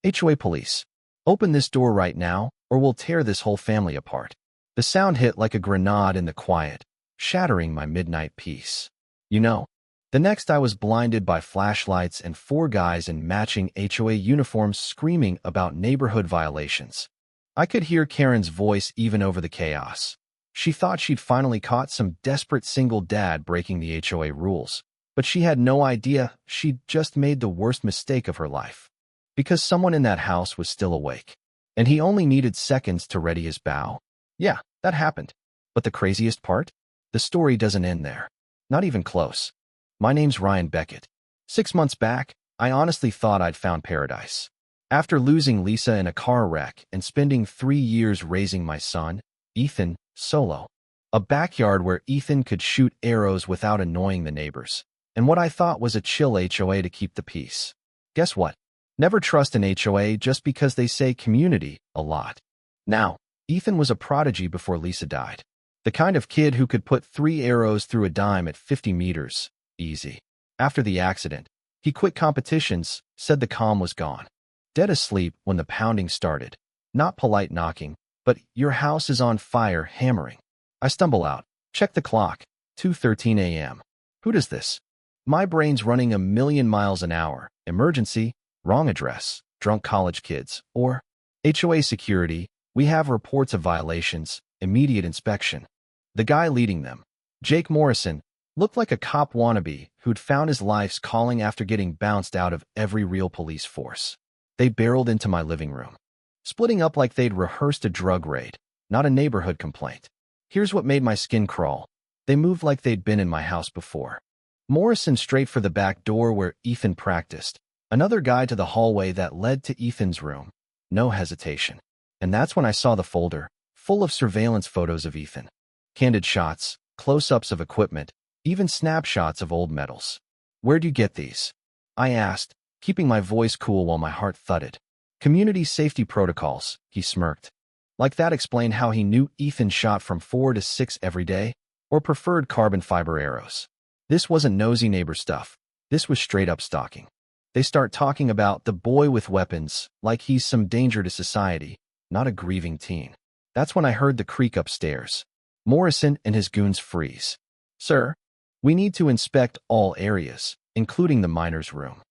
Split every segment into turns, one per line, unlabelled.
HOA police. Open this door right now, or we'll tear this whole family apart. The sound hit like a grenade in the quiet, shattering my midnight peace. The next I was blinded by flashlights and 4 guys in matching HOA uniforms screaming about neighborhood violations. I could hear Karen's voice even over the chaos. She thought she'd finally caught some desperate single dad breaking the HOA rules, but she had no idea she'd just made the worst mistake of her life. Because someone in that house was still awake, and he only needed seconds to ready his bow. Yeah, that happened. But the craziest part? The story doesn't end there. Not even close. My name's Ryan Beckett. 6 months back, I honestly thought I'd found paradise. After losing Lisa in a car wreck and spending 3 years raising my son, Ethan, solo. A backyard where Ethan could shoot arrows without annoying the neighbors, and what I thought was a chill HOA to keep the peace. Guess what? Never trust an HOA just because they say community a lot. Now, Ethan was a prodigy before Lisa died. The kind of kid who could put 3 arrows through a dime at 50 meters. Easy. After the accident, he quit competitions, said the calm was gone. Dead asleep when the pounding started. Not polite knocking, but your house is on fire hammering. I stumble out, check the clock, 2:13 a.m. Who does this? My brain's running a million miles an hour. Emergency, wrong address, drunk college kids, or HOA security, we have reports of violations, immediate inspection. The guy leading them, Jake Morrison, looked like a cop wannabe who'd found his life's calling after getting bounced out of every real police force. They barreled into my living room, splitting up like they'd rehearsed a drug raid, not a neighborhood complaint. Here's what made my skin crawl. They moved like they'd been in my house before. Morrison straight for the back door where Ethan practiced, another guy to the hallway that led to Ethan's room. No hesitation. And that's when I saw the folder, full of surveillance photos of Ethan. Candid shots, close-ups of equipment, even snapshots of old medals. Where'd you get these? I asked, keeping my voice cool while my heart thudded. Community safety protocols, he smirked. Like that explained how he knew Ethan shot from 4 to 6 every day, or preferred carbon fiber arrows. This wasn't nosy neighbor stuff. This was straight-up stalking. They start talking about the boy with weapons, like he's some danger to society, not a grieving teen. That's when I heard the creak upstairs. Morrison and his goons freeze. Sir, we need to inspect all areas, including the miner's room.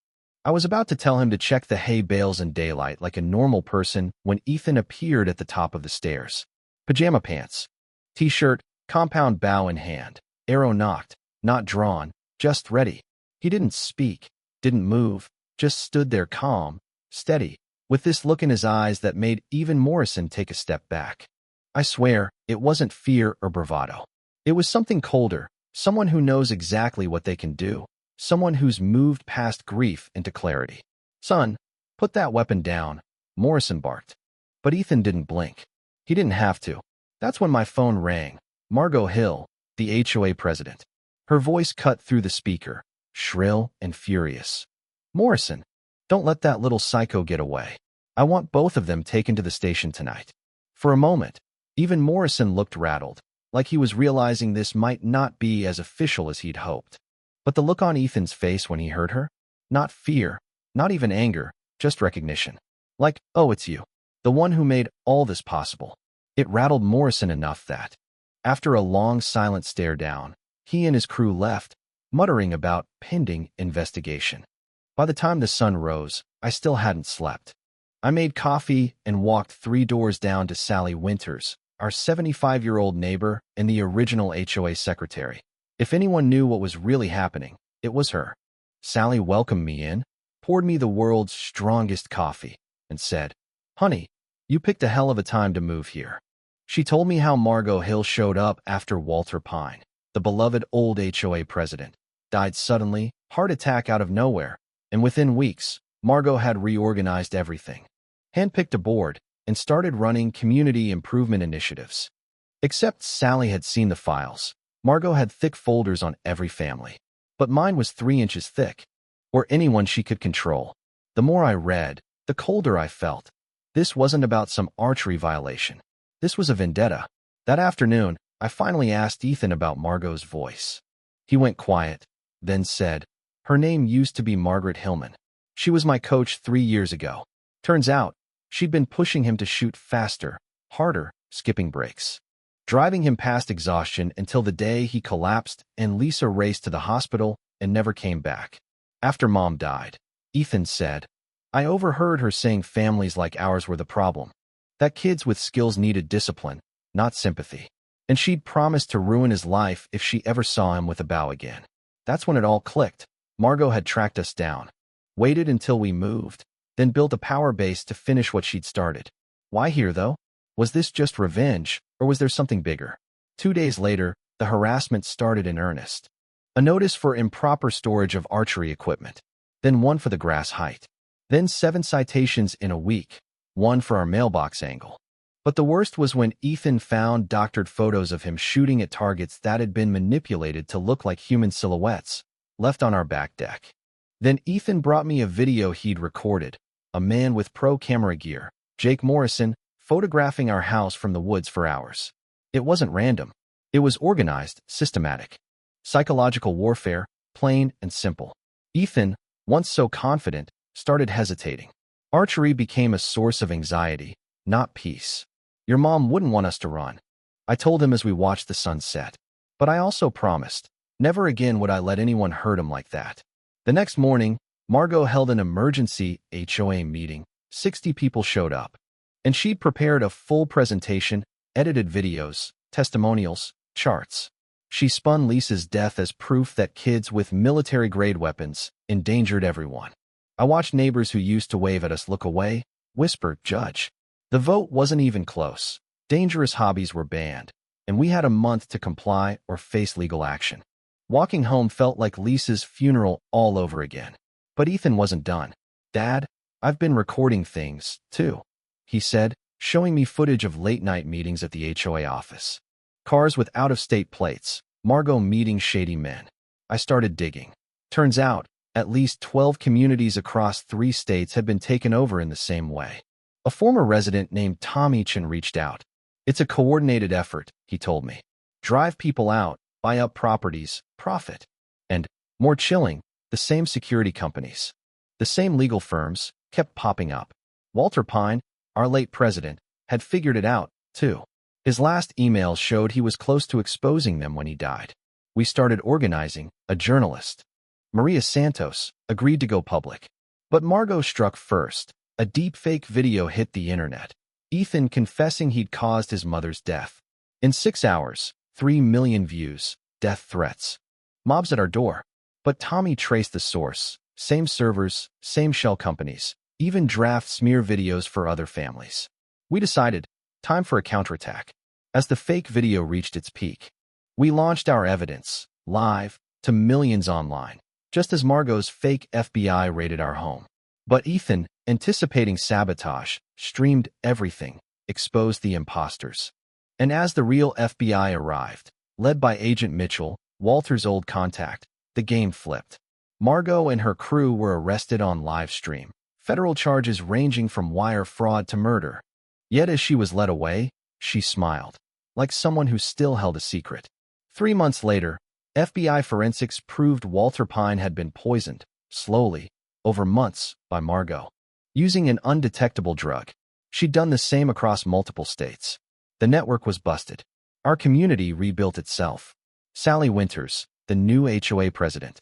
I was about to tell him to check the hay bales in daylight like a normal person when Ethan appeared at the top of the stairs. Pajama pants, t-shirt, compound bow in hand, arrow knocked, not drawn, just ready. He didn't speak, didn't move, just stood there calm, steady, with this look in his eyes that made even Morrison take a step back. I swear, it wasn't fear or bravado. It was something colder, someone who knows exactly what they can do, someone who's moved past grief into clarity. Son, put that weapon down, Morrison barked. But Ethan didn't blink. He didn't have to. That's when my phone rang. Margot Hill, the HOA president. Her voice cut through the speaker, shrill and furious. Morrison, don't let that little psycho get away. I want both of them taken to the station tonight. For a moment, even Morrison looked rattled, like he was realizing this might not be as official as he'd hoped. But the look on Ethan's face when he heard her? Not fear, not even anger, just recognition. Like, oh, it's you. The one who made all this possible. It rattled Morrison enough that, after a long silent stare down, he and his crew left, muttering about pending investigation. By the time the sun rose, I still hadn't slept. I made coffee and walked 3 doors down to Sally Winters, our 75-year-old neighbor and the original HOA secretary. If anyone knew what was really happening, it was her. Sally welcomed me in, poured me the world's strongest coffee, and said, "Honey, you picked a hell of a time to move here." She told me how Margot Hill showed up after Walter Pine, the beloved old HOA president, died suddenly, heart attack out of nowhere, and within weeks, Margot had reorganized everything, handpicked a board, and started running community improvement initiatives. Except Sally had seen the files. Margot had thick folders on every family, but mine was 3 inches thick, or anyone she could control. The more I read, the colder I felt. This wasn't about some archery violation. This was a vendetta. That afternoon, I finally asked Ethan about Margot's voice. He went quiet, then said, "Her name used to be Margaret Hillman. She was my coach 3 years ago. Turns out, she'd been pushing him to shoot faster, harder, skipping breaks, driving him past exhaustion until the day he collapsed and Lisa raced to the hospital and never came back. After Mom died, Ethan said, I overheard her saying families like ours were the problem, that kids with skills needed discipline, not sympathy. And she'd promised to ruin his life if she ever saw him with a bow again. That's when it all clicked. Margot had tracked us down, waited until we moved, then built a power base to finish what she'd started. Why here, though? Was this just revenge, or was there something bigger? 2 days later, the harassment started in earnest. A notice for improper storage of archery equipment, then one for the grass height, then 7 citations in a week, one for our mailbox angle. But the worst was when Ethan found doctored photos of him shooting at targets that had been manipulated to look like human silhouettes, left on our back deck. Then Ethan brought me a video he'd recorded, a man with pro camera gear, Jake Morrison, photographing our house from the woods for hours. It wasn't random. It was organized, systematic. Psychological warfare, plain and simple. Ethan, once so confident, started hesitating. Archery became a source of anxiety, not peace. Your mom wouldn't want us to run, I told him as we watched the sun set. But I also promised, never again would I let anyone hurt him like that. The next morning, Margot held an emergency HOA meeting. 60 people showed up. And she'd prepared a full presentation, edited videos, testimonials, charts. She spun Lisa's death as proof that kids with military-grade weapons endangered everyone. I watched neighbors who used to wave at us look away, whisper, judge. The vote wasn't even close. Dangerous hobbies were banned, and we had a month to comply or face legal action. Walking home felt like Lisa's funeral all over again. But Ethan wasn't done. Dad, I've been recording things, too, he said, showing me footage of late-night meetings at the HOA office. Cars with out-of-state plates, Margot meeting shady men. I started digging. Turns out, at least 12 communities across 3 states had been taken over in the same way. A former resident named Tommy Chin reached out. It's a coordinated effort, he told me. Drive people out, buy up properties, profit. And, more chilling, the same security companies, the same legal firms, kept popping up. Walter Pine, our late president, had figured it out, too. His last email showed he was close to exposing them when he died. We started organizing. A journalist, Maria Santos, agreed to go public. But Margot struck first. A deepfake video hit the internet. Ethan confessing he'd caused his mother's death. In 6 hours, 3 million views, death threats. Mobs at our door. But Tommy traced the source. Same servers, same shell companies, even draft smear videos for other families. We decided, time for a counterattack. As the fake video reached its peak, we launched our evidence, live, to millions online, just as Margot's fake FBI raided our home. But Ethan, anticipating sabotage, streamed everything, exposed the imposters. And as the real FBI arrived, led by Agent Mitchell, Walter's old contact, the game flipped. Margot and her crew were arrested on live stream, federal charges ranging from wire fraud to murder. Yet as she was led away, she smiled, like someone who still held a secret. 3 months later, FBI forensics proved Walter Pine had been poisoned, slowly, over months, by Margot, using an undetectable drug. She'd done the same across multiple states. The network was busted. Our community rebuilt itself. Sally Winters, the new HOA president,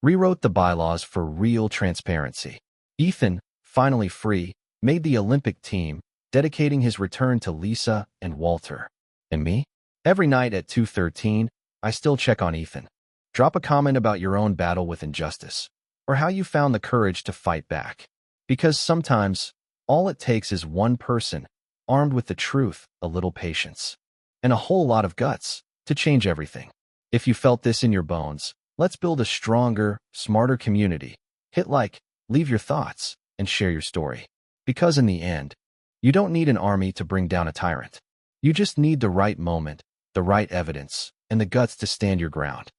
rewrote the bylaws for real transparency. Ethan, finally free, made the Olympic team, dedicating his return to Lisa and Walter. And me? Every night at 2:13, I still check on Ethan. Drop a comment about your own battle with injustice, or how you found the courage to fight back. Because sometimes, all it takes is one person, armed with the truth, a little patience, and a whole lot of guts, to change everything. If you felt this in your bones, let's build a stronger, smarter community. Hit like, leave your thoughts, and share your story. Because in the end, you don't need an army to bring down a tyrant. You just need the right moment, the right evidence, and the guts to stand your ground.